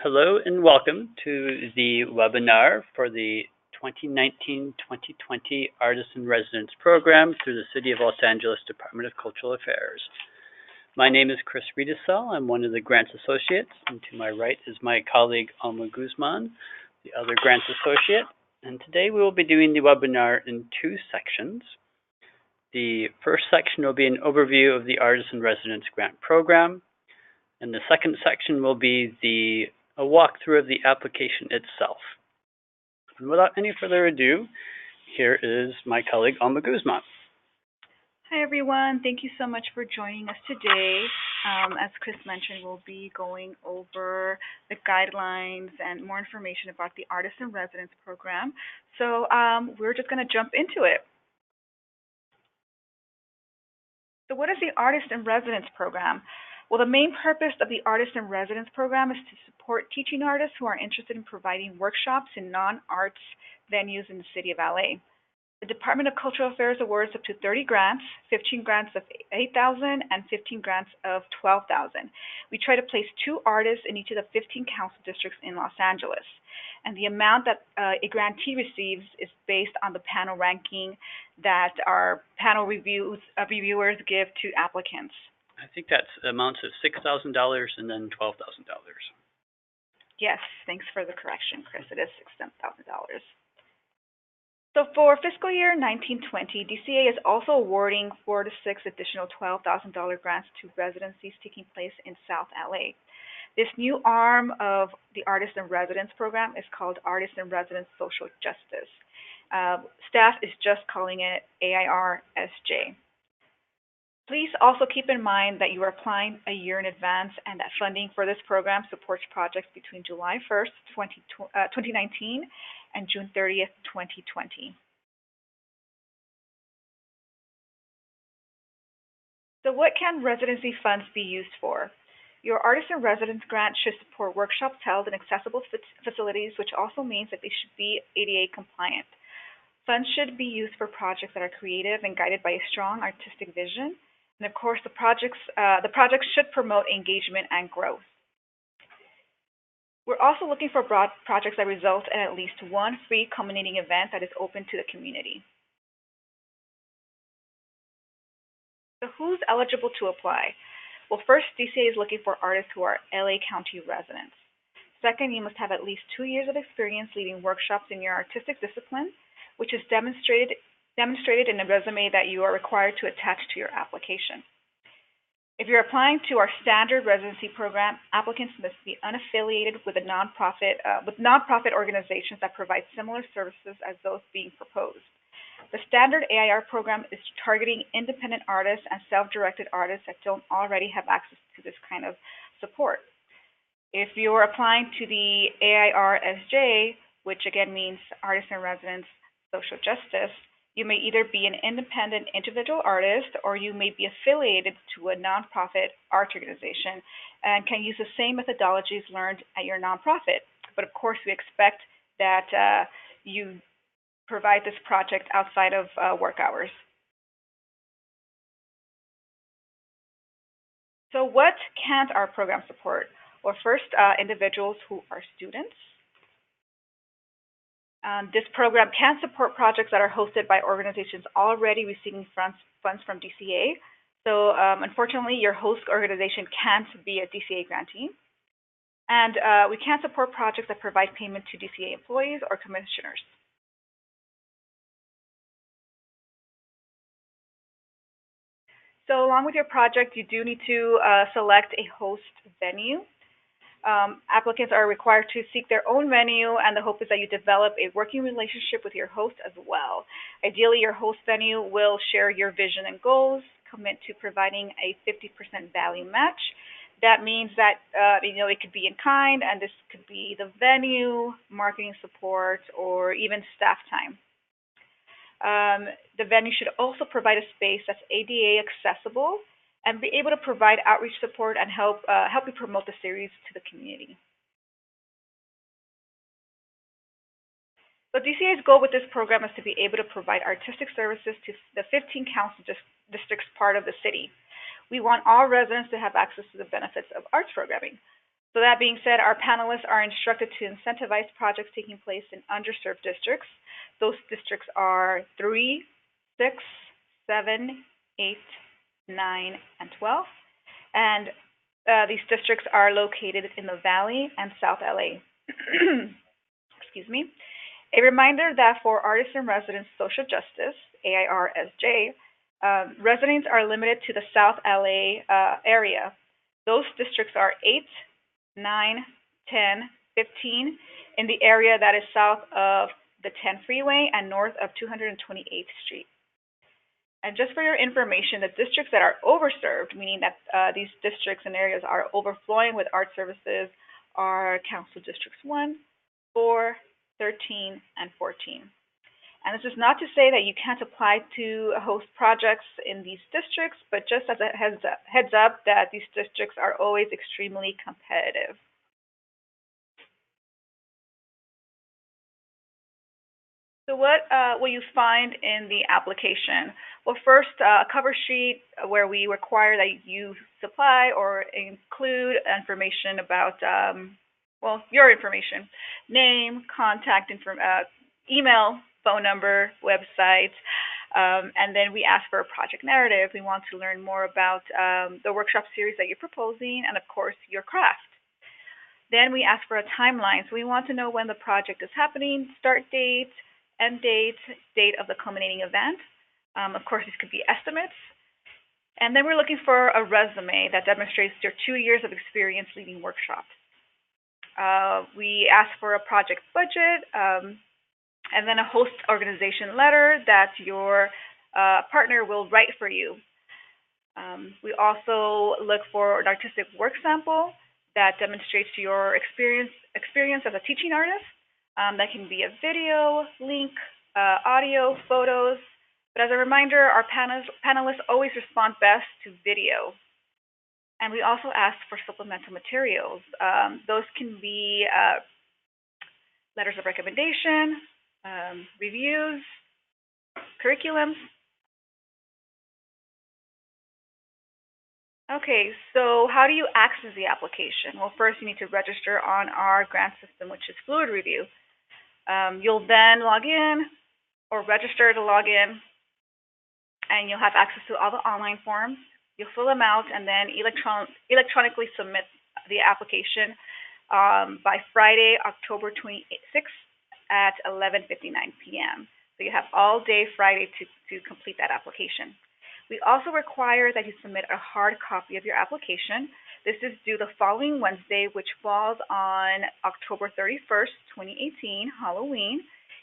Hello and welcome to the webinar for the 2019-2020 Artisan-Residence Program through the City of Los Angeles Department of Cultural Affairs. My name is Chris Riedesel. I'm one of the Grants Associates, and to my right is my colleague Alma Guzman, the other Grants Associate. And today we will be doing the webinar in two sections. The first section will be an overview of the Artisan-Residence Grant Program, and the second section will be a walkthrough of the application itself. And without any further ado, here is my colleague Alma Guzman. Hi everyone, thank you so much for joining us today. As Chris mentioned, we'll be going over the guidelines and more information about the Artisan-Residence Program. So we're just going to jump into it. So what is the Artisan-Residence Program? Well, the main purpose of the Artisan-Residence Program is to support teaching artists who are interested in providing workshops in non-arts venues in the city of LA. The Department of Cultural Affairs awards up to 30 grants, 15 grants of $8,000 and 15 grants of $12,000. We try to place 2 artists in each of the 15 council districts in Los Angeles. And the amount that a grantee receives is based on the panel ranking that our panel reviewers give to applicants. I think that's amounts of $6,000 and then $12,000. Yes, thanks for the correction, Chris. It is $6,000. So for fiscal year 1920, DCA is also awarding 4 to 6 additional $12,000 grants to residencies taking place in South LA. This new arm of the Artisan-Residence Program is called Artisan-Residence Social Justice. Staff is just calling it AIR-SJ. Please also keep in mind that you are applying a year in advance and that funding for this program supports projects between July 1st, 2019 and June 30th, 2020. So what can residency funds be used for? Your Artisan Residence Grant should support workshops held in accessible facilities, which also means that they should be ADA compliant. Funds should be used for projects that are creative and guided by a strong artistic vision. And of course, the projects should promote engagement and growth. We're also looking for broad projects that result in at least one free culminating event that is open to the community. So who's eligible to apply? Well, first, DCA is looking for artists who are LA County residents. Second, you must have at least 2 years of experience leading workshops in your artistic discipline, which is demonstrated in a resume that you are required to attach to your application. If you're applying to our standard residency program, applicants must be unaffiliated with nonprofit organizations that provide similar services as those being proposed. The standard AIR program is targeting independent artists and self-directed artists that don't already have access to this kind of support. If you're applying to the AIR-SJ, which again means Artisan-Residence Social Justice, you may either be an independent individual artist or you may be affiliated to a nonprofit art organization and can use the same methodologies learned at your nonprofit. But of course, we expect that you provide this project outside of work hours. So what can't our program support? Well, first, individuals who are students. This program can support projects that are hosted by organizations already receiving funds from DCA. So unfortunately, your host organization can't be a DCA grantee. And we can't support projects that provide payment to DCA employees or commissioners. So along with your project, you do need to select a host venue. Applicants are required to seek their own venue, and the hope is that you develop a working relationship with your host as well. Ideally, your host venue will share your vision and goals, commit to providing a 50% value match. That means that it could be in kind, and this could be the venue, marketing support, or even staff time. The venue should also provide a space that's ADA accessible and be able to provide outreach support and help you promote the series to the community. So DCA's goal with this program is to be able to provide artistic services to the 15 council districts part of the city. We want all residents to have access to the benefits of arts programming. So that being said, our panelists are instructed to incentivize projects taking place in underserved districts. Those districts are 3, 6, 7, 8, 9, and 12. And these districts are located in the Valley and South LA. Excuse me. A reminder that for Artist-in-Residence Social Justice, AIRSJ, residents are limited to the South LA area. Those districts are 8, 9, 10, 15 in the area that is south of the 10 freeway and north of 228th Street. And just for your information, the districts that are overserved, meaning that these districts and areas are overflowing with art services, are Council Districts 1, 4, 13, and 14. And this is not to say that you can't apply to host projects in these districts, but just as a heads up that these districts are always extremely competitive. So what will you find in the application? Well, first, a cover sheet where we require that you supply or include information about, well, your information, name, contact email, phone number, website, and then we ask for a project narrative. We want to learn more about the workshop series that you're proposing and, of course, your craft. Then we ask for a timeline. So we want to know when the project is happening, start date, end date, date of the culminating event. Of course, these could be estimates. And then we're looking for a resume that demonstrates your 2 years of experience leading workshops. We ask for a project budget, and then a host organization letter that your partner will write for you. We also look for an artistic work sample that demonstrates your experience as a teaching artist. That can be a video, link, audio, photos. But as a reminder, our panelists always respond best to video. And we also ask for supplemental materials. Those can be letters of recommendation, reviews, curriculums. Okay, so how do you access the application? Well, first you need to register on our grant system, which is Fluid Review. You'll then log in or register to log in, and you'll have access to all the online forms. You'll fill them out and then electronically submit the application by Friday, October 26th at 11:59 p.m. So you have all day Friday to complete that application. We also require that you submit a hard copy of your application. This is due the following Wednesday, which falls on October 31st, 2018, Halloween.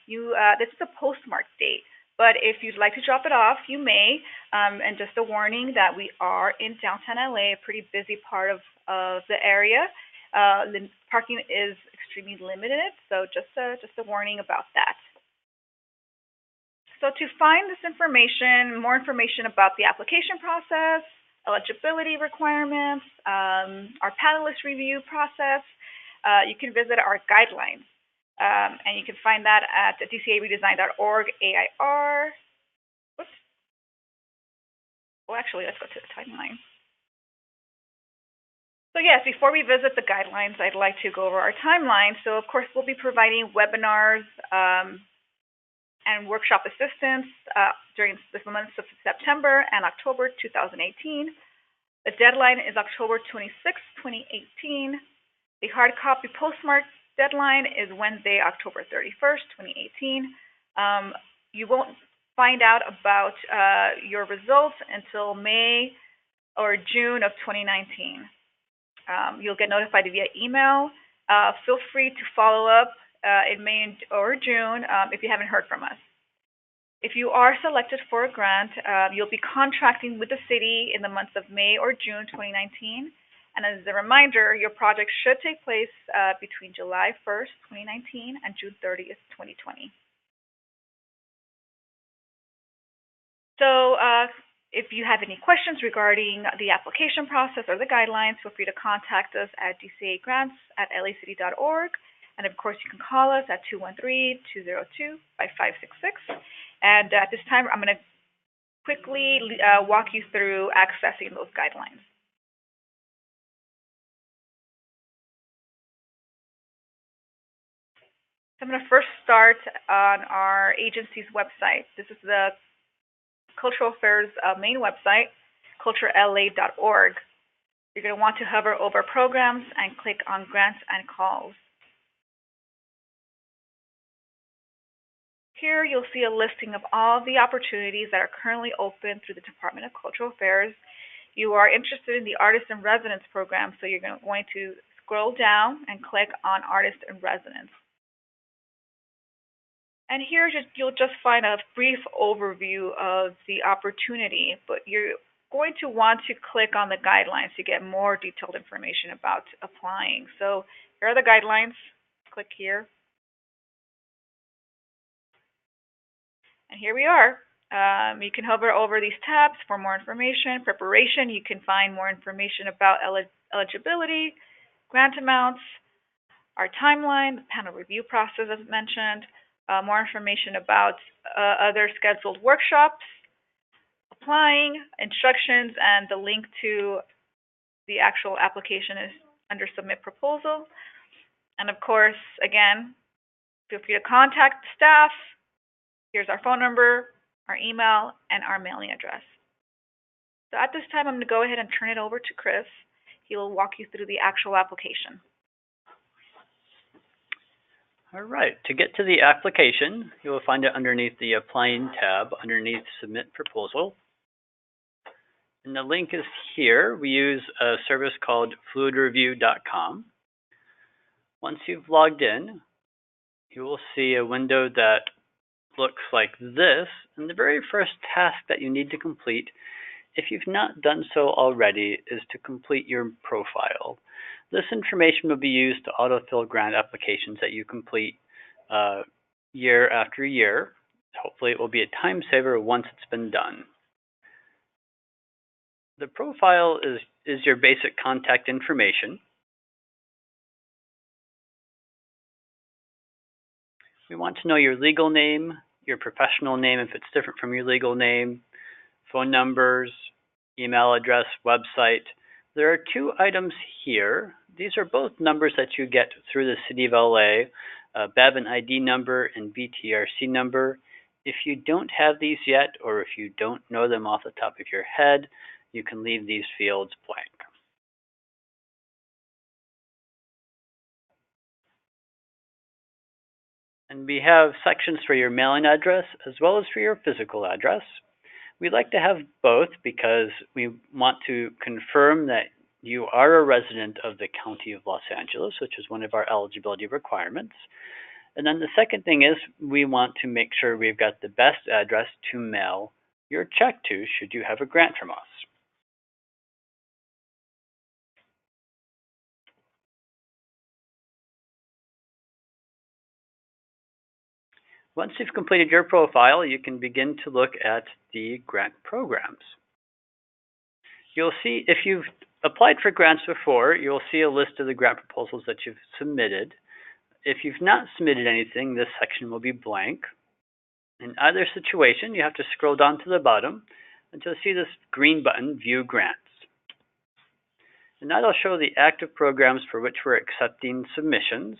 This is a postmark date, but if you'd like to drop it off, you may. And just a warning that we are in downtown LA, a pretty busy part of the area. Parking is extremely limited, so just a warning about that. So to find this information, more information about the application process, eligibility requirements, our panelist review process, you can visit our guidelines. And you can find that at dcaredesign.org AIR. Whoops. Well, actually, let's go to the timeline. So yes, before we visit the guidelines, I'd like to go over our timeline. So of course, we'll be providing webinars and workshop assistance during the months of September and October 2018. The deadline is October 26, 2018. The hard copy postmark deadline is Wednesday, October 31st, 2018. You won't find out about your results until May or June of 2019. You'll get notified via email. Feel free to follow up in May or June if you haven't heard from us. If you are selected for a grant, you'll be contracting with the city in the months of May or June 2019. And as a reminder, your project should take place between July 1st, 2019 and June 30th, 2020. So if you have any questions regarding the application process or the guidelines, feel free to contact us at dcagrants@lacity.org. And of course, you can call us at 213-202-5566. And at this time, I'm going to quickly walk you through accessing those guidelines. So I'm going to first start on our agency's website. This is the Cultural Affairs main website, culturela.org. You're going to want to hover over Programs and click on Grants and Calls. Here you'll see a listing of all the opportunities that are currently open through the Department of Cultural Affairs. You are interested in the Artist-in-Residence program, so you're going to scroll down and click on Artist-in-Residence. And here you'll just find a brief overview of the opportunity, but you're going to want to click on the guidelines to get more detailed information about applying. So here are the guidelines. Click here. And here we are. You can hover over these tabs for more information. Preparation, you can find more information about eligibility, grant amounts, our timeline, the panel review process as mentioned, more information about other scheduled workshops, applying, instructions, and the link to the actual application is under Submit Proposal. And of course, again, feel free to contact staff. Here's our phone number, our email, and our mailing address. So at this time, I'm going to go ahead and turn it over to Chris. He will walk you through the actual application. All right, to get to the application, you will find it underneath the Applying tab, underneath Submit Proposal. And the link is here. We use a service called fluidreview.com. Once you've logged in, you will see a window that looks like this. And the very first task that you need to complete, if you've not done so already, is to complete your profile. This information will be used to autofill grant applications that you complete year after year. Hopefully it will be a time saver once it's been done. The profile is your basic contact information. We want to know your legal name, your professional name if it's different from your legal name, phone numbers, email address, website. There are two items here. These are both numbers that you get through the City of LA, BEV and ID number and VTRC number. If you don't have these yet, or if you don't know them off the top of your head, you can leave these fields blank. And we have sections for your mailing address as well as for your physical address. We like to have both because we want to confirm that you are a resident of the County of Los Angeles, which is one of our eligibility requirements. And then the second thing is we want to make sure we've got the best address to mail your check to should you have a grant from us. Once you've completed your profile, you can begin to look at the grant programs. You'll see, if you've applied for grants before, you'll see a list of the grant proposals that you've submitted. If you've not submitted anything, this section will be blank. In either situation, you have to scroll down to the bottom until you see this green button, View Grants. And that'll show the active programs for which we're accepting submissions.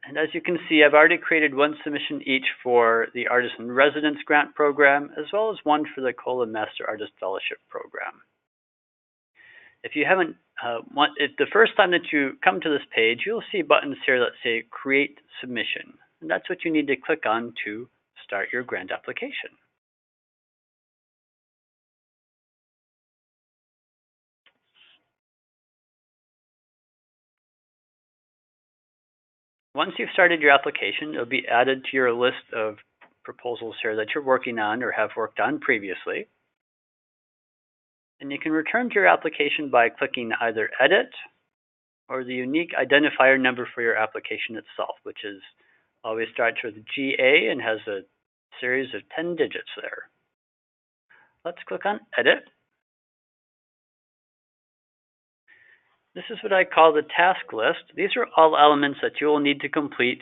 And as you can see, I've already created one submission each for the Artist-in-Residence Grant Program, as well as one for the COLA Master Artist Fellowship Program. If you haven't, if the first time that you come to this page, you'll see buttons here that say Create Submission. And that's what you need to click on to start your grant application. Once you've started your application, it'll be added to your list of proposals here that you're working on or have worked on previously. And you can return to your application by clicking either Edit or the unique identifier number for your application itself, which is always starts with GA and has a series of 10 digits there. Let's click on Edit. This is what I call the task list. These are all elements that you will need to complete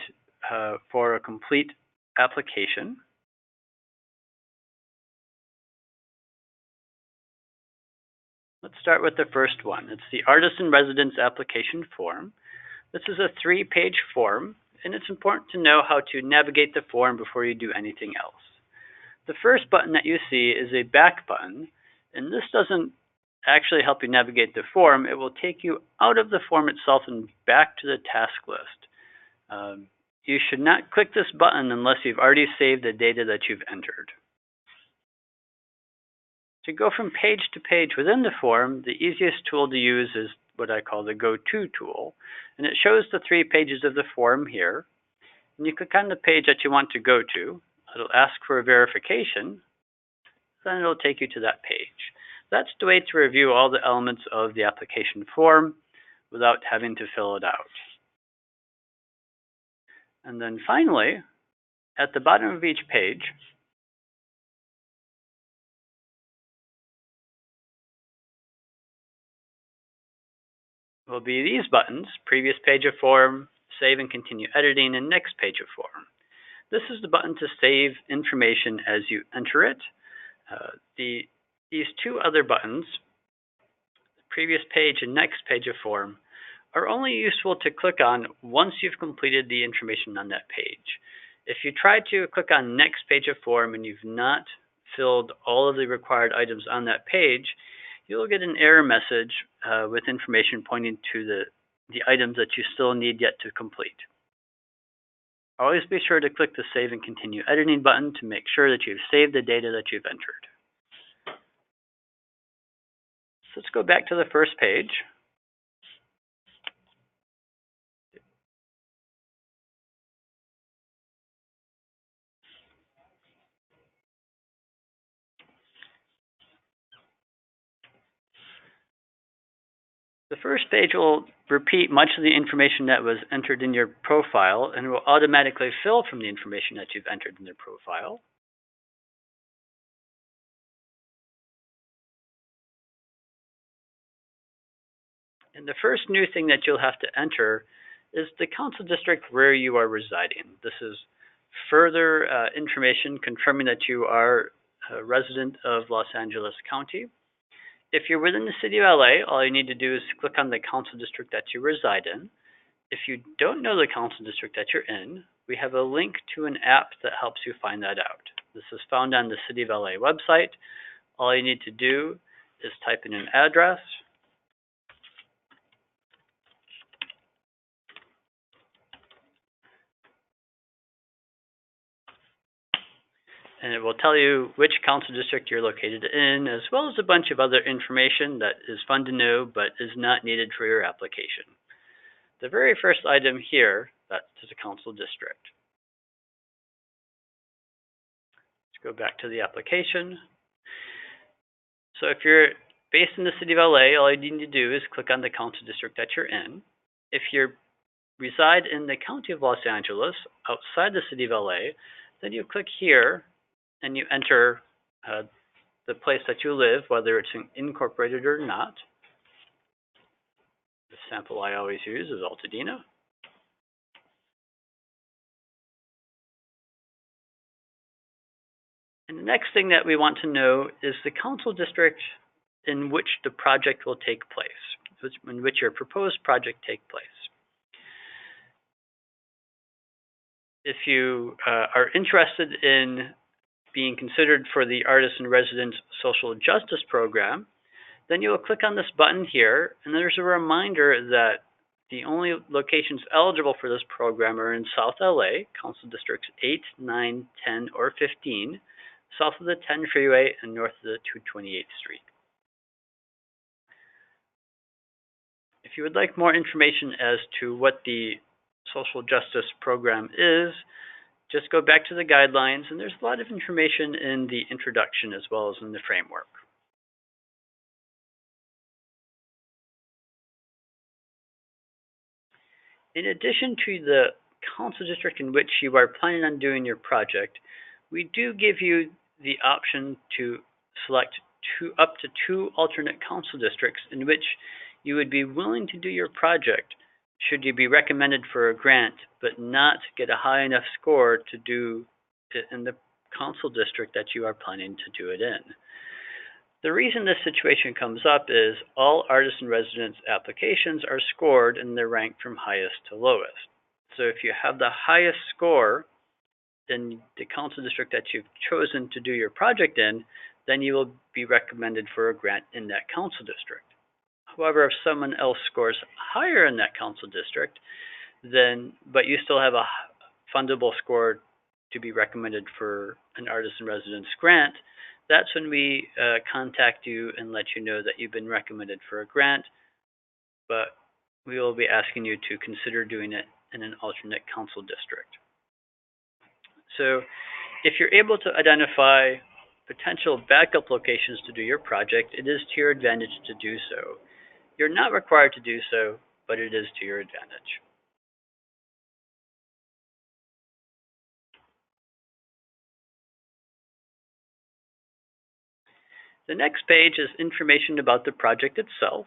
for a complete application. Let's start with the first one. It's the Artist-in-Residence application form. This is a 3-page form. and it's important to know how to navigate the form before you do anything else. The first button that you see is a back button, and this doesn't actually help you navigate the form. It will take you out of the form itself and back to the task list. You should not click this button unless you've already saved the data that you've entered. To go from page to page within the form, the easiest tool to use is what I call the Goto Tool, and it shows the 3 pages of the form here. And you click on the page that you want to go to. It'll ask for a verification, then it'll take you to that page. That's the way to review all the elements of the application form without having to fill it out. And then finally, at the bottom of each page, will be these buttons: previous page of form, save and continue editing, and next page of form. This is the button to save information as you enter it. These 2 other buttons, previous page and next page of form, are only useful to click on once you've completed the information on that page. If you try to click on next page of form and you've not filled all of the required items on that page, you'll get an error message with information pointing to the items that you still need yet to complete. Always be sure to click the Save and Continue Editing button to make sure that you've saved the data that you've entered. So let's go back to the first page. The first page will repeat much of the information that was entered in your profile, and will automatically fill from the information that you've entered in the profile. And the first new thing that you'll have to enter is the council district where you are residing. This is further information confirming that you are a resident of Los Angeles County. If you're within the city of LA, all you need to do is click on the council district that you reside in. If you don't know the council district that you're in, we have a link to an app that helps you find that out. This is found on the City of LA website. All you need to do is type in an address, and it will tell you which council district you're located in, as well as a bunch of other information that is fun to know but is not needed for your application. The very first item here, that is a council district. Let's go back to the application. So if you're based in the city of LA, all you need to do is click on the council district that you're in. If you reside in the county of Los Angeles, outside the city of LA, then you click here and you enter the place that you live, whether it's incorporated or not. The sample I always use is Altadena. And the next thing that we want to know is the council district in which the project will take place, in which your proposed project take place. If you are interested in being considered for the ArtistinResidence Social Justice Program, then you will click on this button here, and there's a reminder that the only locations eligible for this program are in South LA, Council Districts 8, 9, 10, or 15, south of the 10 freeway and north of the 228th Street. If you would like more information as to what the social justice program is, just go back to the guidelines, and there's a lot of information in the introduction as well as in the framework. In addition to the council district in which you are planning on doing your project, we do give you the option to select up to 2 alternate council districts in which you would be willing to do your project should you be recommended for a grant but not get a high enough score to do it in the council district that you are planning to do it in. The reason this situation comes up is all artist in residence applications are scored and they're ranked from highest to lowest. So if you have the highest score in the council district that you've chosen to do your project in, then you will be recommended for a grant in that council district. However, if someone else scores higher in that council district, but you still have a fundable score to be recommended for an artist in residence grant, that's when we contact you and let you know that you've been recommended for a grant, but we will be asking you to consider doing it in an alternate council district. So if you're able to identify potential backup locations to do your project, it is to your advantage to do so. You're not required to do so, but it is to your advantage. The next page is information about the project itself.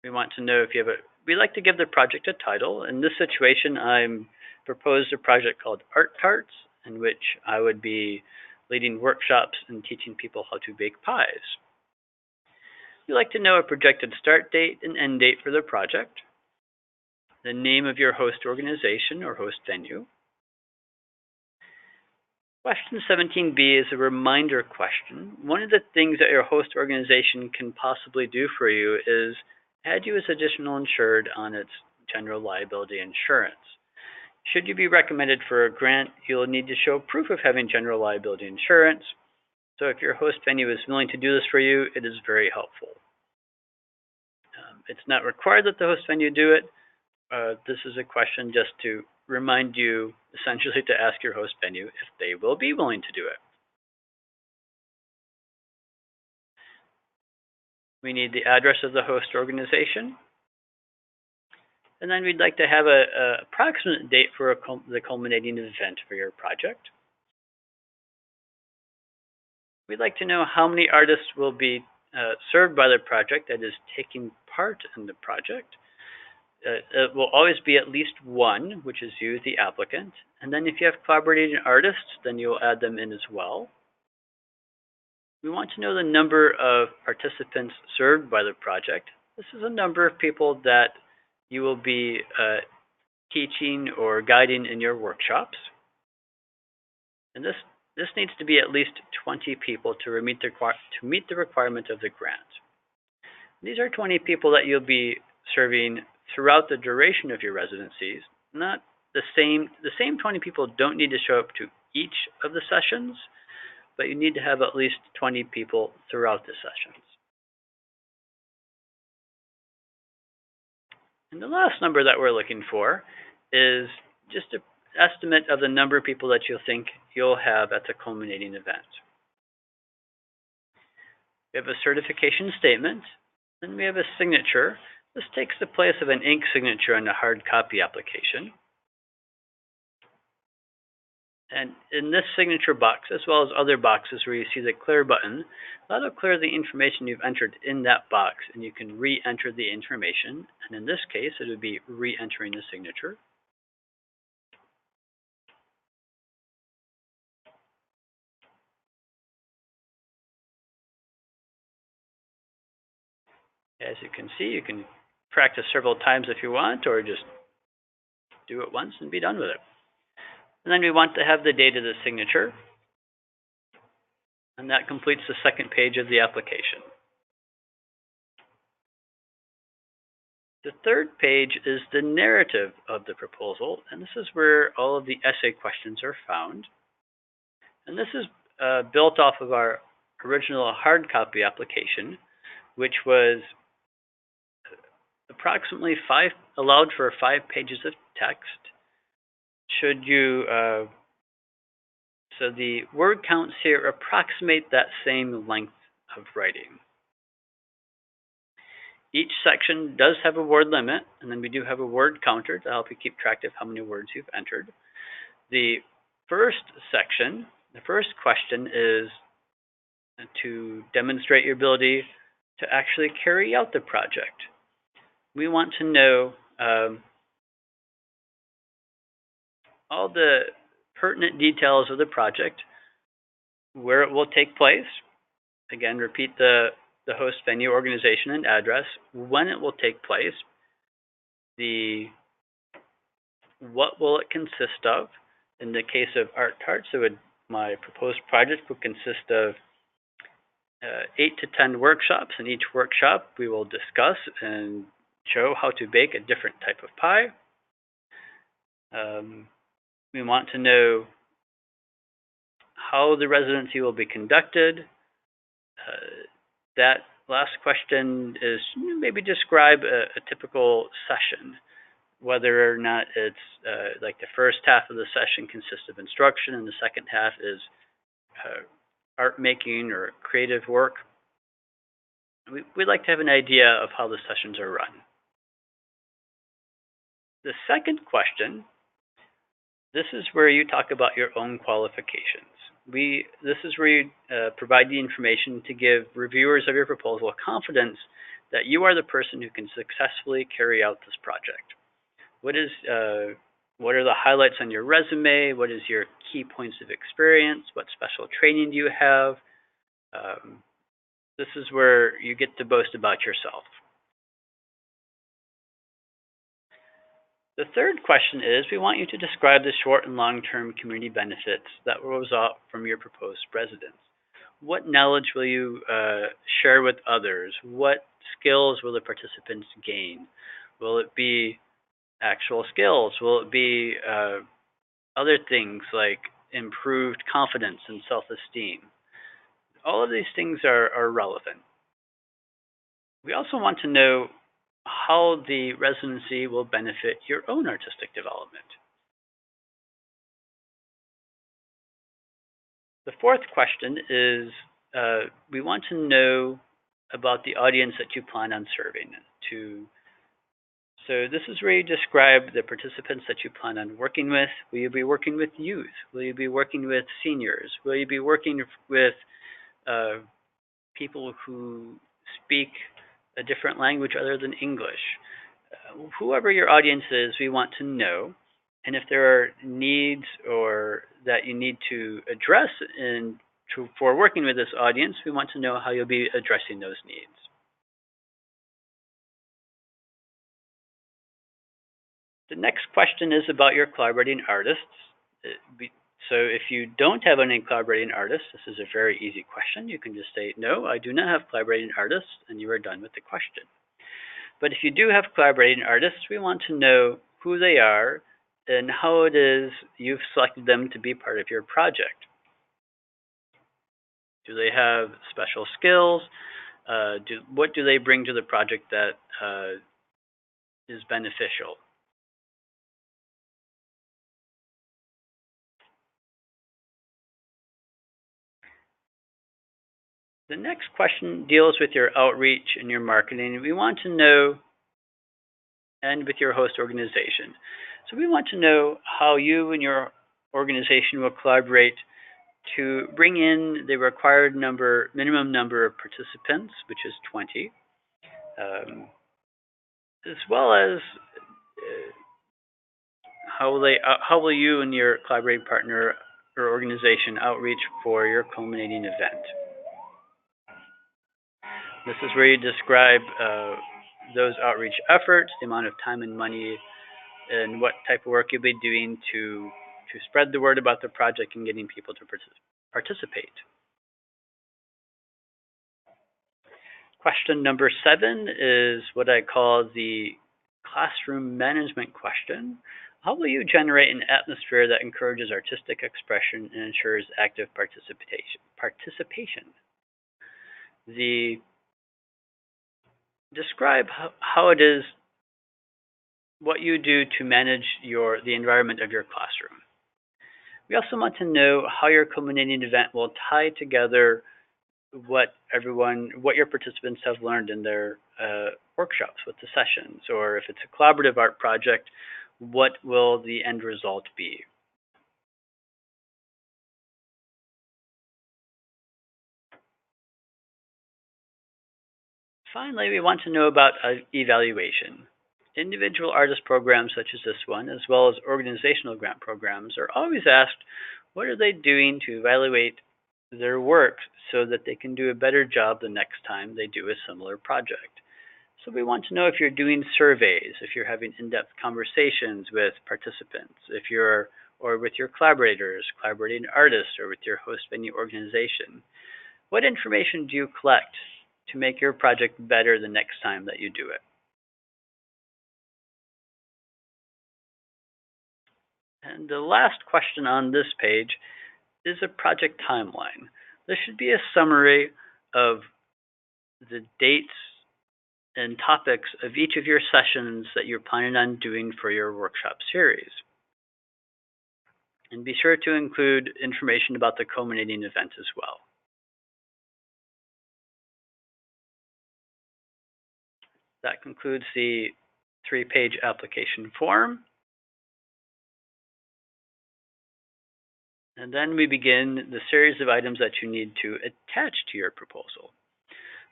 We want to know if you have we like to give the project a title. In this situation, I'm proposed a project called Art Carts, in which I would be leading workshops and teaching people how to bake pies. We like to know a projected start date and end date for the project, the name of your host organization or host venue. Question 17B is a reminder question. One of the things that your host organization can possibly do for you is add you as additional insured on its general liability insurance. Should you be recommended for a grant, you'll need to show proof of having general liability insurance. So if your host venue is willing to do this for you, it is very helpful. It's not required that the host venue do it. This is a question just to remind you, essentially, to ask your host venue if they will be willing to do it. We need the address of the host organization. And then we'd like to have an approximate date for the culminating event for your project. We'd like to know how many artists will be served by the project, that is, taking part in the project. It will always be at least one, which is you, the applicant. And then if you have collaborating artists, then you'll add them in as well. We want to know the number of participants served by the project. This is a number of people that you will be teaching or guiding in your workshops. And this needs to be at least 20 people to meet the requirement of the grant. These are 20 people that you'll be serving throughout the duration of your residencies. Not the same 20 people don't need to show up to each of the sessions, but you need to have at least 20 people throughout the sessions. And the last number that we're looking for is just an estimate of the number of people that you'll think you'll have at the culminating event. We have a certification statement, and we have a signature. This takes the place of an ink signature on a hard copy application. And in this signature box, as well as other boxes where you see the clear button, that'll clear the information you've entered in that box, and you can re-enter the information. And in this case, it would be re-entering the signature. As you can see, you can practice several times if you want, or just do it once and be done with it. And then we want to have the date of the signature, and that completes the second page of the application. The third page is the narrative of the proposal, and this is where all of the essay questions are found. And this is built off of our original hard copy application, which was approximately allowed for 5 pages of text. Should you, so the word counts here approximate that same length of writing. Each section does have a word limit, and then we do have a word counter to help you keep track of how many words you've entered. The first section, the first question is to demonstrate your ability to actually carry out the project. We want to know all the pertinent details of the project, where it will take place. Again, repeat the host venue, organization, and address, when it will take place, the what will it consist of? In the case of Art Tarts, my proposed project would consist of 8 to 10 workshops. In each workshop, we will discuss and show how to bake a different type of pie. We want to know how the residency will be conducted. That last question is maybe describe a typical session, whether or not it's like the first half of the session consists of instruction and the second half is art making or creative work. We'd like to have an idea of how the sessions are run. The second question, this is where you talk about your own qualifications. This is where you provide the information to give reviewers of your proposal confidence that you are the person who can successfully carry out this project. What are the highlights on your resume? What is your key points of experience? What special training do you have? This is where you get to boast about yourself. The third question is, we want you to describe the short and long-term community benefits that will result from your proposed residence. What knowledge will you share with others? What skills will the participants gain? Will it be actual skills? Will it be other things like improved confidence and self-esteem? All of these things are relevant. We also want to know how the residency will benefit your own artistic development. The fourth question is, we want to know about the audience that you plan on serving. So this is where you describe the participants that you plan on working with. Will you be working with youth? Will you be working with seniors? Will you be working with people who speak a different language other than English? Whoever your audience is, we want to know. And if there are needs or that you need to address for working with this audience, we want to know how you'll be addressing those needs. The next question is about your collaborating artists. So if you don't have any collaborating artists, this is a very easy question. You can just say, no, I do not have collaborating artists, and you are done with the question. But if you do have collaborating artists, we want to know who they are and how it is you've selected them to be part of your project. Do they have special skills? What do they bring to the project that is beneficial? The next question deals with your outreach and your marketing. We want to know, and with your host organization. So we want to know how you and your organization will collaborate to bring in the required minimum number of participants, which is 20, as well as how will you and your collaborating partner or organization outreach for your culminating event. This is where you describe those outreach efforts, the amount of time and money, and what type of work you'll be doing to spread the word about the project and getting people to participate. Question number 7 is what I call the classroom management question. How will you generate an atmosphere that encourages artistic expression and ensures active participation? Describe how it is, what you do to manage the environment of your classroom. We also want to know how your culminating event will tie together what your participants have learned in their workshops with the sessions, or if it's a collaborative art project, what will the end result be? Finally, we want to know about evaluation. Individual artist programs such as this one, as well as organizational grant programs, are always asked, what are they doing to evaluate their work so that they can do a better job the next time they do a similar project? So we want to know if you're doing surveys, if you're having in-depth conversations with participants, if you're or with your collaborators, collaborating artists, or with your host venue organization. What information do you collect to make your project better the next time that you do it? And the last question on this page is a project timeline. This should be a summary of the dates and topics of each of your sessions that you're planning on doing for your workshop series. And be sure to include information about the culminating event as well. That concludes the 3-page application form. And then we begin the series of items that you need to attach to your proposal.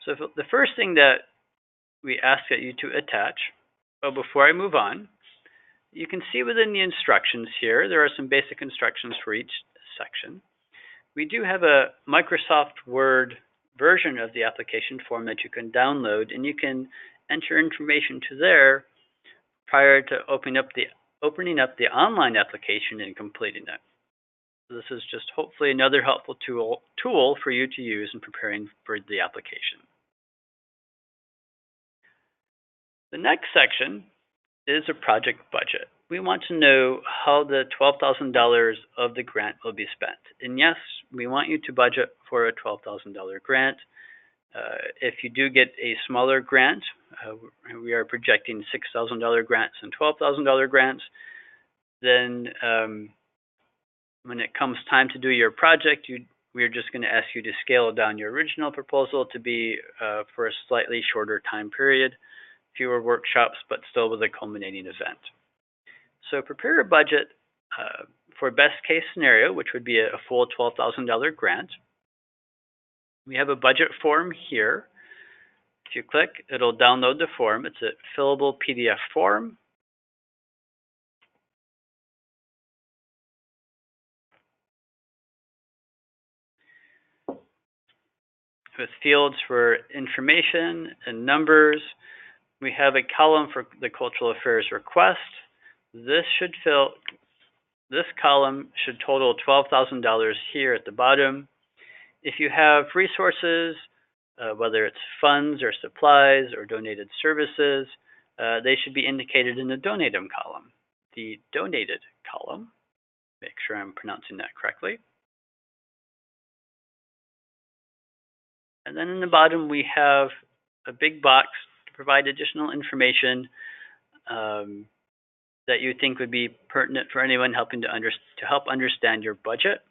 So the first thing that we ask that you to attach, before I move on, you can see within the instructions here, there are some basic instructions for each section. We do have a Microsoft Word version of the application form that you can download, and you can enter information to there prior to opening up the online application and completing it. So this is just hopefully another helpful tool for you to use in preparing for the application. The next section is a project budget. We want to know how the $12,000 of the grant will be spent. And yes, we want you to budget for a $12,000 grant. If you do get a smaller grant, we are projecting $6,000 grants and $12,000 grants, then when it comes time to do your project, we're just going to ask you to scale down your original proposal to be for a slightly shorter time period, fewer workshops, but still with a culminating event. So prepare a budget for best case scenario, which would be a full $12,000 grant. We have a budget form here. If you click, it'll download the form. It's a fillable PDF form. With fields for information and numbers. We have a column for the cultural affairs request. This column should total $12,000 here at the bottom. If you have resources, whether it's funds or supplies or donated services, they should be indicated in the donatum column. The donated column, make sure I'm pronouncing that correctly. And then in the bottom, we have a big box to provide additional information that you think would be pertinent for anyone helping to help understand your budget.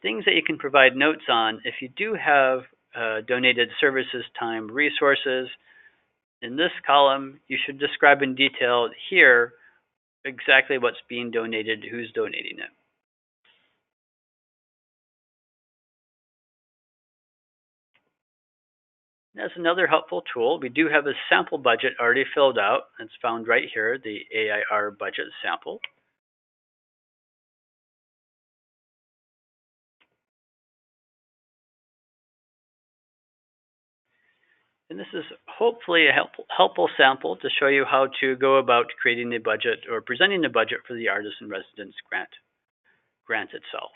Things that you can provide notes on if you do have donated services, time, resources. In this column, you should describe in detail here exactly what's being donated, who's donating it. As another helpful tool, we do have a sample budget already filled out. It's found right here, the AIR budget sample. And this is hopefully a helpful sample to show you how to go about creating the budget or presenting the budget for the Artist-in-Residence grant itself.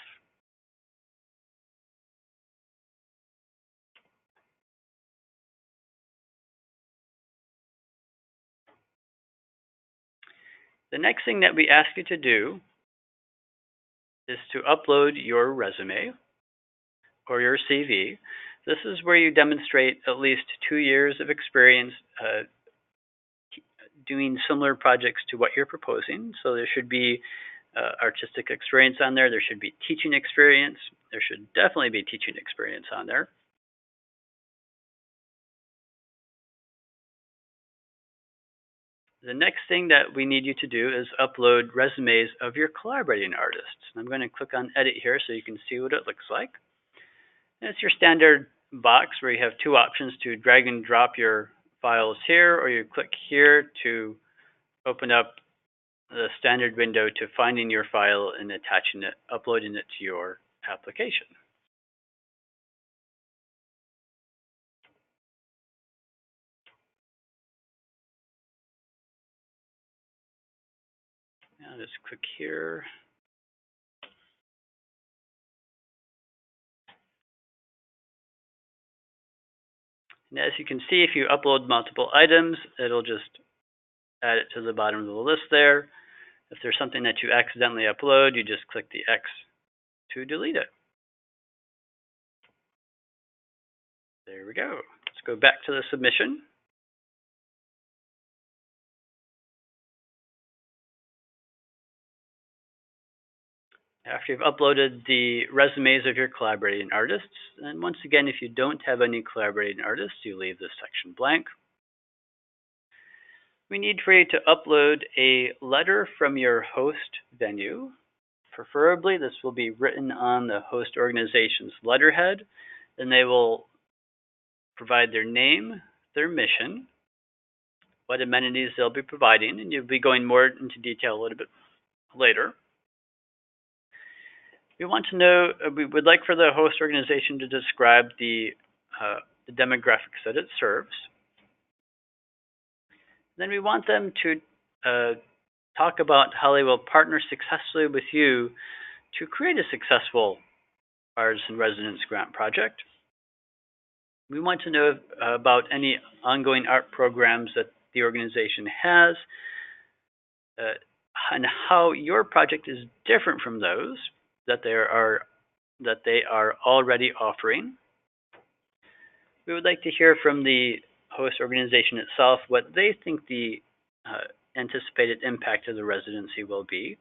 The next thing that we ask you to do is to upload your resume or your CV. This is where you demonstrate at least 2 years of experience doing similar projects to what you're proposing. So there should be artistic experience on there. There should be teaching experience. There should definitely be teaching experience on there. The next thing that we need you to do is upload resumes of your collaborating artists. I'm going to click on edit here so you can see what it looks like. And it's your standard box where you have 2 options to drag and drop your files here, or you click here to open up the standard window to finding your file and attaching it, uploading it to your application. I'll just click here. And as you can see, if you upload multiple items, it'll just add it to the bottom of the list there. If there's something that you accidentally upload, you just click the X to delete it. There we go. Let's go back to the submission. After you've uploaded the resumes of your collaborating artists, and once again, if you don't have any collaborating artists, you leave this section blank. We need for you to upload a letter from your host venue. Preferably, this will be written on the host organization's letterhead, and they will provide their name, their mission, what amenities they'll be providing, and you'll be going more into detail a little bit later. We want to know, we would like for the host organization to describe the demographics that it serves. Then we want them to talk about how they will partner successfully with you to create a successful Artisan Residence Grant project. We want to know about any ongoing art programs that the organization has and how your project is different from those that they are already offering. We would like to hear from the host organization itself what they think the anticipated impact of the residency will be.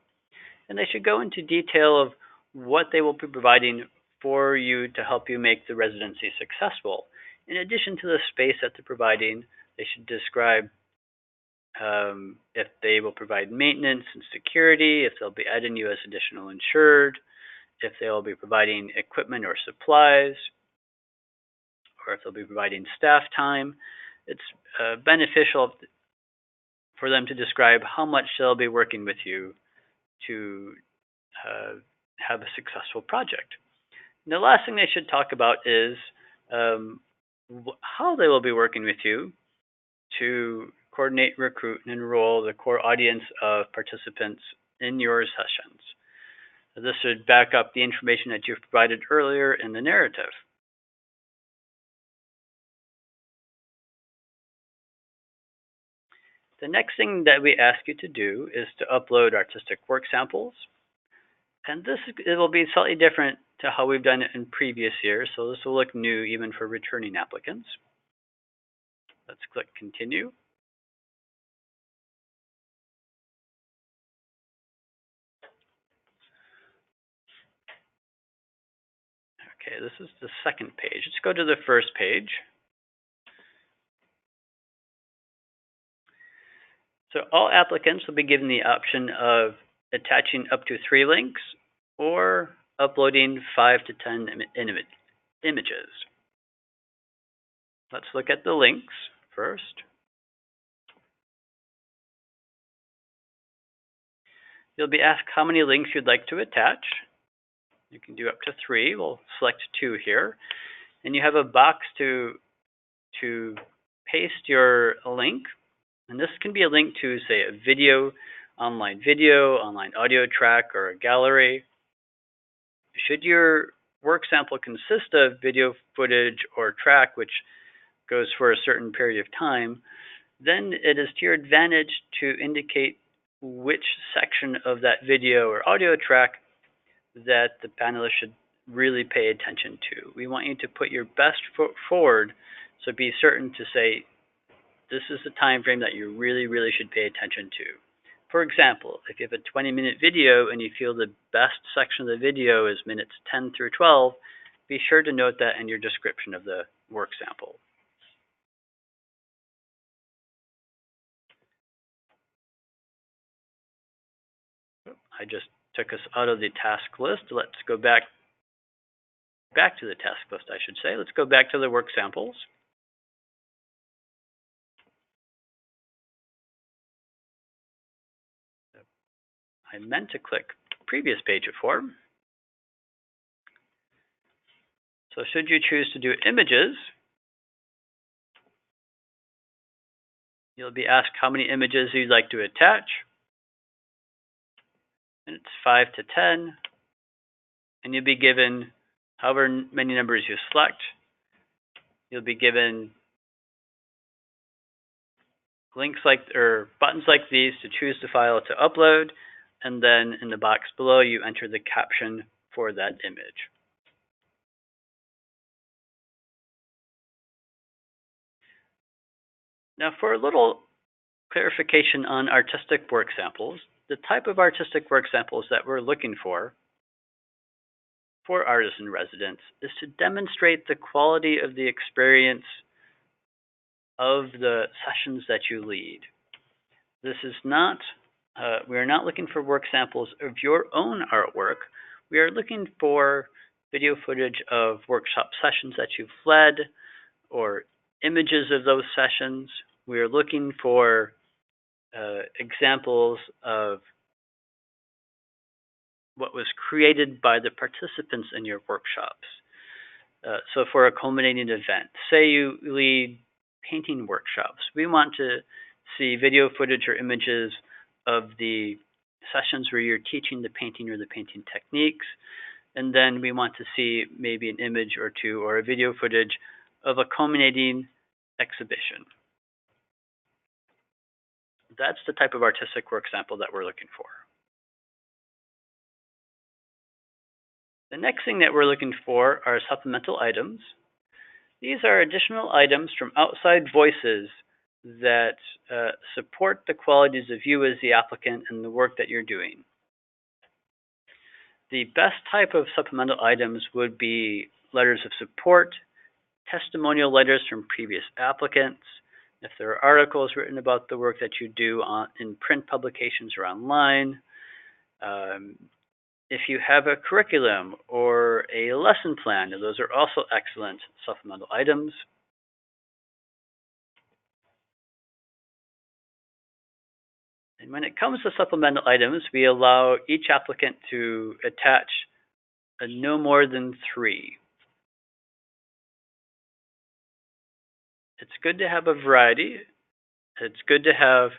And they should go into detail of what they will be providing for you to help you make the residency successful. In addition to the space that they're providing, they should describe if they will provide maintenance and security, if they'll be adding you as additional insured, if they will be providing equipment or supplies, or if they'll be providing staff time. It's beneficial for them to describe how much they'll be working with you to have a successful project. And the last thing they should talk about is how they will be working with you to coordinate, recruit, and enroll the core audience of participants in your sessions. This should back up the information that you've provided earlier in the narrative. The next thing that we ask you to do is to upload artistic work samples. And it will be slightly different to how we've done it in previous years, so this will look new even for returning applicants. Let's click Continue. Okay, this is the second page. Let's go to the first page. So all applicants will be given the option of attaching up to 3 links or uploading 5 to 10 images. Let's look at the links first. You'll be asked how many links you'd like to attach. You can do up to 3. We'll select 2 here. And you have a box to paste your link. And this can be a link to, say, a video, online audio track, or a gallery. Should your work sample consist of video footage or track, which goes for a certain period of time, then it is to your advantage to indicate which section of that video or audio track that the panelists should really pay attention to. We want you to put your best foot forward, so be certain to say, this is the time frame that you really, really should pay attention to. For example, if you have a 20-minute video and you feel the best section of the video is minutes 10 through 12, be sure to note that in your description of the work sample. I just took us out of the task list. Let's go back to the task list, I should say. Let's go back to the work samples. I meant to click previous page of form. So should you choose to do images, you'll be asked how many images you'd like to attach. and it's 5 to 10, and you'll be given however many numbers you select. You'll be given links or buttons like these to choose the file to upload, and then in the box below you enter the caption for that image. Now for a little clarification on artistic work samples, the type of artistic work samples that we're looking for artisan residents is to demonstrate the quality of the experience of the sessions that you lead. This is not, we are not looking for work samples of your own artwork. We are looking for video footage of workshop sessions that you've led or images of those sessions. We are looking for examples of what was created by the participants in your workshops. So for a culminating event, say you lead painting workshops, we want to see video footage or images of the sessions where you're teaching the painting or the painting techniques, and then we want to see maybe an image or two or a video footage of a culminating exhibition. That's the type of artistic work sample that we're looking for. The next thing that we're looking for are supplemental items. These are additional items from outside voices that support the qualities of you as the applicant and the work that you're doing. The best type of supplemental items would be letters of support, testimonial letters from previous applicants, if there are articles written about the work that you do in print publications or online, if you have a curriculum or a lesson plan, those are also excellent supplemental items. And when it comes to supplemental items, we allow each applicant to attach no more than 3. It's good to have a variety. It's good to have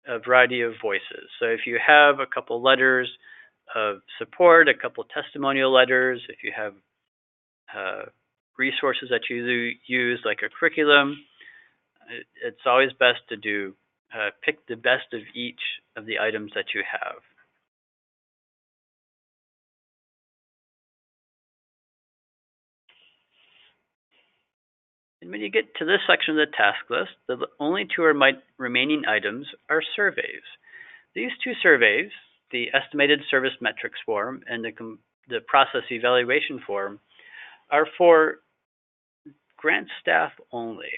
a variety of voices. So if you have a couple letters of support, a couple testimonial letters, if you have resources that you use like a curriculum, it's always best to do pick the best of each of the items that you have. And when you get to this section of the task list, the only 2 remaining items are surveys. These 2 surveys, the Estimated Service Metrics form and the Process Evaluation form, are for grant staff only.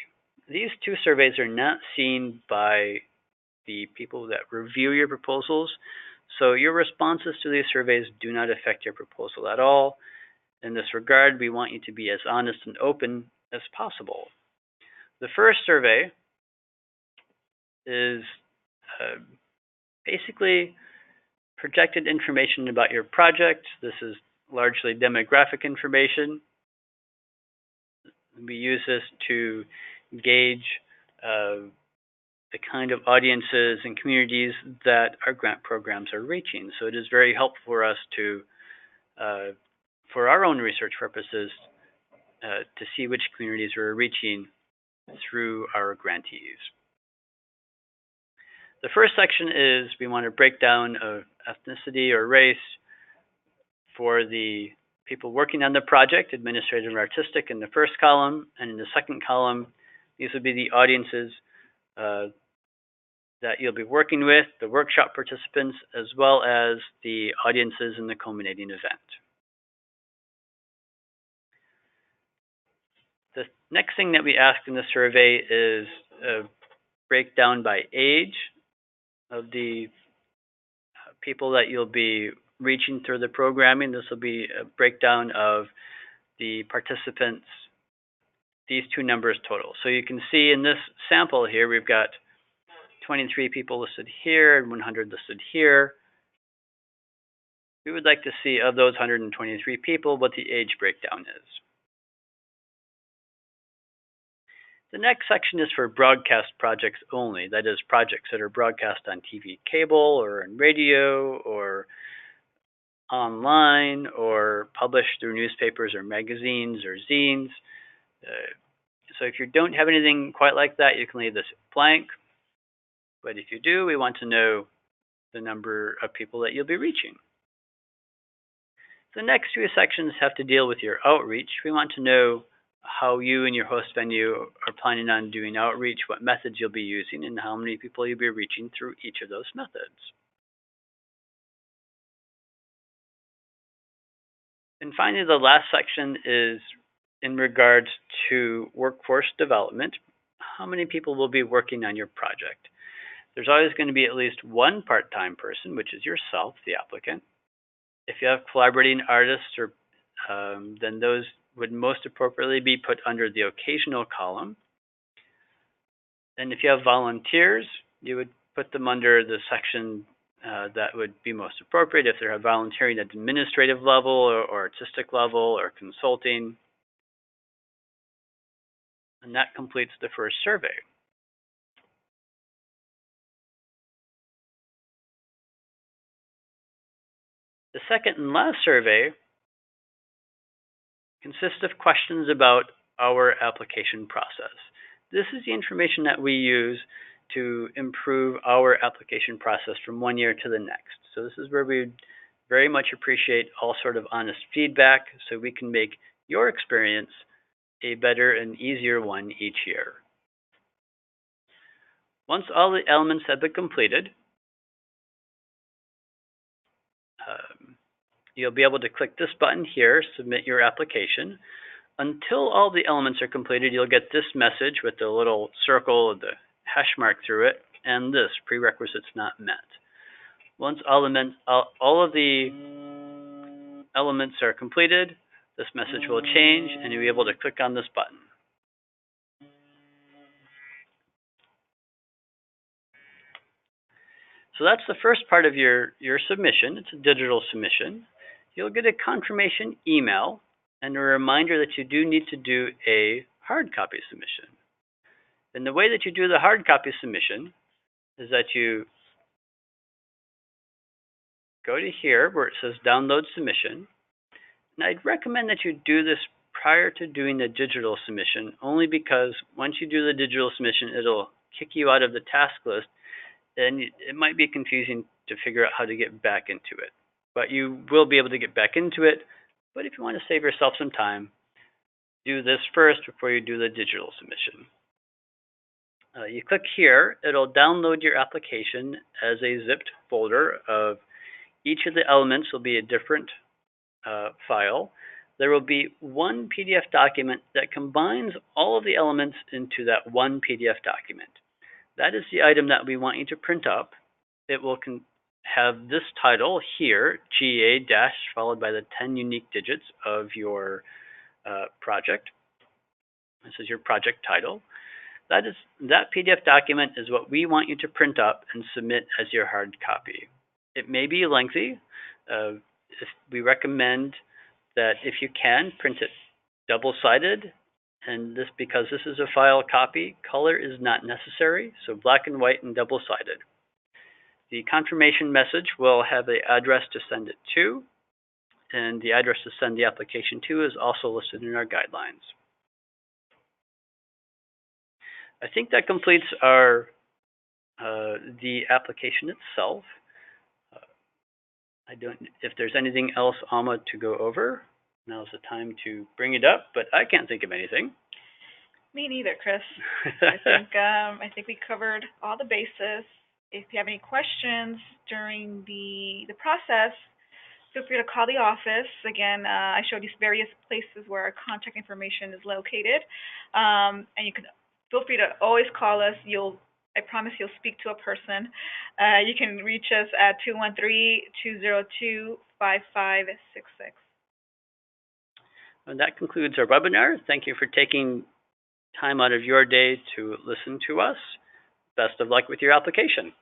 These 2 surveys are not seen by the people that review your proposals, so your responses to these surveys do not affect your proposal at all. In this regard, we want you to be as honest and open as possible. The first survey is basically projected information about your project. This is largely demographic information. We use this to gauge the kind of audiences and communities that our grant programs are reaching. So it is very helpful for us to, for our own research purposes, to see which communities we're reaching through our grantees. The first section is we want to break down of ethnicity or race for the people working on the project, administrative and artistic in the first column, and in the second column, these would be the audiences that you'll be working with, the workshop participants, as well as the audiences in the culminating event. The next thing that we ask in the survey is a breakdown by age of the people that you'll be reaching through the programming. This will be a breakdown of the participants, these 2 numbers total. So you can see in this sample here, we've got 23 people listed here and 100 listed here. We would like to see of those 123 people what the age breakdown is. The next section is for broadcast projects only, that is projects that are broadcast on TV cable or on radio or online or published through newspapers or magazines or zines. So if you don't have anything quite like that, you can leave this blank. But if you do, we want to know the number of people that you'll be reaching. The next few sections have to deal with your outreach. We want to know how you and your host venue are planning on doing outreach, what methods you'll be using, and how many people you'll be reaching through each of those methods. And finally, the last section is in regards to workforce development. How many people will be working on your project? There's always going to be at least one part-time person, which is yourself, the applicant. If you have collaborating artists, then those would most appropriately be put under the occasional column. And if you have volunteers, you would put them under the section that would be most appropriate if they're volunteering at administrative level or artistic level or consulting. And that completes the first survey. The second and last survey consists of questions about our application process. This is the information that we use to improve our application process from one year to the next. So this is where we very much appreciate all sort of honest feedback so we can make your experience a better and easier one each year. Once all the elements have been completed, you'll be able to click this button here, submit your application. Until all the elements are completed, you'll get this message with the little circle of the hash mark through it, and this, prerequisites not met. Once all of the elements are completed, this message will change, and you'll be able to click on this button. So that's the first part of your submission. It's a digital submission. You'll get a confirmation email and a reminder that you do need to do a hard copy submission. And the way that you do the hard copy submission is that you go to here where it says download submission. And I'd recommend that you do this prior to doing the digital submission, only because once you do the digital submission, it'll kick you out of the task list, and it might be confusing to figure out how to get back into it. But you will be able to get back into it. But if you want to save yourself some time, do this first before you do the digital submission. You click here, it'll download your application as a zipped folder of each of the elements will be a different file. There will be one PDF document that combines all of the elements into that one PDF document. That is the item that we want you to print up. It will have this title here, GA dash, followed by the 10 unique digits of your project. This is your project title. That PDF document is what we want you to print up and submit as your hard copy. It may be lengthy. We recommend that if you can, print it double-sided. And this, because this is a file copy, color is not necessary, so black and white and double-sided. The confirmation message will have the address to send it to, and the address to send the application to is also listed in our guidelines. I think that completes our the application itself. If there's anything else, Alma, to go over, now's the time to bring it up, but I can't think of anything. Me neither, Chris. I think we covered all the bases. If you have any questions during the process, feel free to call the office. Again, I showed you various places where our contact information is located, and you can feel free to always call us. I promise you'll speak to a person. You can reach us at 213-202-5566. And that concludes our webinar. Thank you for taking time out of your day to listen to us. Best of luck with your application.